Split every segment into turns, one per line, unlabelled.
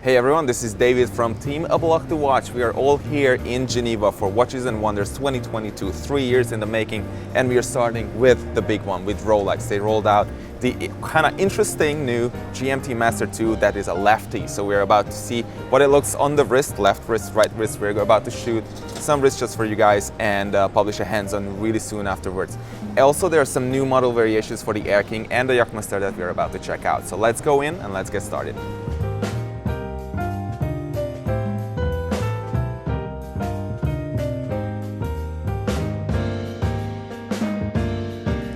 Hey everyone, this is David from Team aBlogtoWatch. We are all here in Geneva for Watches and Wonders 2022, 3 years in the making, and we are starting with the big one, with Rolex. They rolled out the kind of interesting new GMT Master 2 that is a lefty. So we're about to see what it looks on the wrist, left wrist, right wrist. We're about to shoot some wrist shots for you guys and publish a hands-on really soon afterwards. Also, there are some new model variations for the Air King and the Yachtmaster that we're about to check out. So let's go in and let's get started.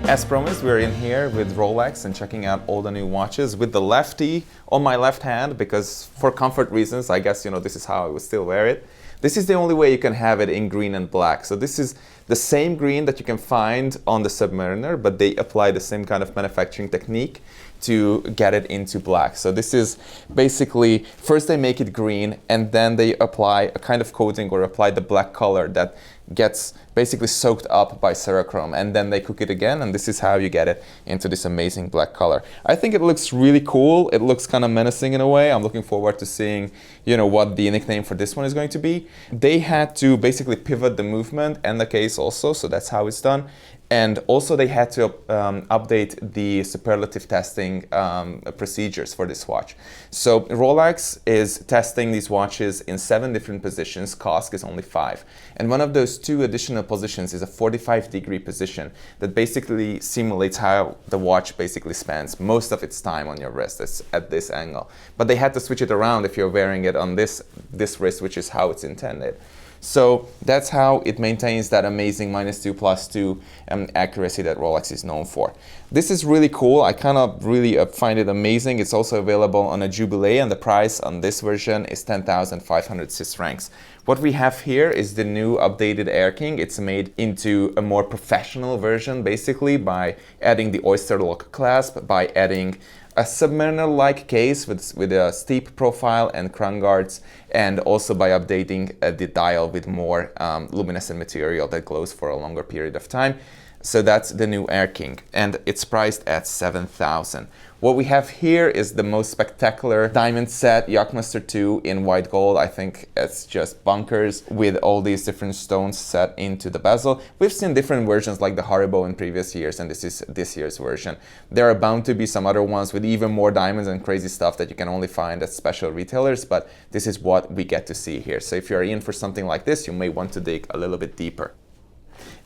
As promised, we're in here with Rolex and checking out all the new watches with the lefty on my left hand because for comfort reasons, I guess, this is how I would still wear it. This is the only way you can have it in green and black. So this is the same green that you can find on the Submariner, but they apply the same kind of manufacturing technique to get it into black. So this is basically, first they make it green and then they apply a kind of coating or apply the black color that gets basically soaked up by Cerachrome, and then they cook it again, and this is how you get it into this amazing black color. I think it looks really cool. It looks kind of menacing in a way. I'm looking forward to seeing, what the nickname for this one is going to be. They had to basically pivot the movement and the case also, so that's how it's done. And also they had to update the superlative testing procedures for this watch. So Rolex is testing these watches in 7 different positions. COSC is only 5. And one of those 2 additional positions is a 45-degree position that basically simulates how the watch basically spends most of its time on your wrist. It's at this angle. But they had to switch it around if you're wearing it on this wrist, which is how it's intended. So that's how it maintains that amazing -2+2 accuracy that Rolex is known for. This is really cool. I kind of really find it amazing. It's also available on a Jubilee, and the price on this version is 10,500 Swiss francs. What we have here is the new updated Air King. It's made into a more professional version, basically, by adding the Oyster lock clasp, by adding a Submariner-like case with a steep profile and crown guards, and also by updating the dial with more luminescent material that glows for a longer period of time. So that's the new Air King, and it's priced at 7,000. What we have here is the most spectacular diamond set Yachtmaster 2 in white gold. I think it's just bonkers with all these different stones set into the bezel. We've seen different versions like the Haribo in previous years, and this is this year's version. There are bound to be some other ones with even more diamonds and crazy stuff that you can only find at special retailers, but this is what we get to see here. So if you're in for something like this, you may want to dig a little bit deeper.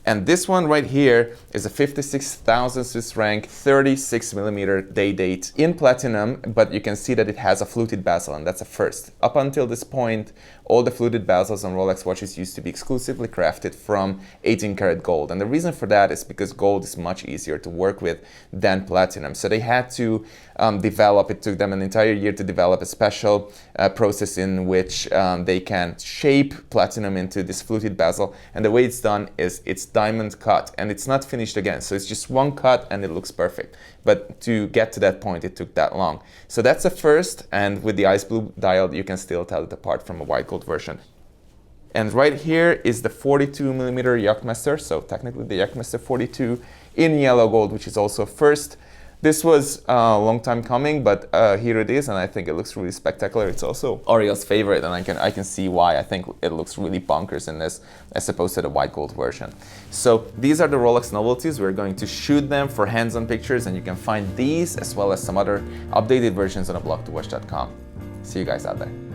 And this one right here is a 56,000 Swiss franc 36mm day date in platinum, but you can see that it has a fluted bezel, and that's a first. Up until this point, all the fluted bezels on Rolex watches used to be exclusively crafted from 18 karat gold. And the reason for that is because gold is much easier to work with than platinum. So they had to it took them an entire year to develop a special process in which they can shape platinum into this fluted bezel. And the way it's done is it's diamond cut, and it's not finished again. So it's just one cut and it looks perfect. But to get to that point, it took that long. So that's a first, and with the ice blue dial, you can still tell it apart from a white gold version. And right here is the 42mm Yachtmaster, so technically the Yachtmaster 42 in yellow gold, which is also first. This was a long time coming, but here it is, and I think it looks really spectacular. It's also Ariel's favorite, and I can see why. I think it looks really bonkers in this, as opposed to the white gold version. So these are the Rolex Novelties. We're going to shoot them for hands-on pictures, and you can find these as well as some other updated versions on aBlogtoWatch.com. See you guys out there.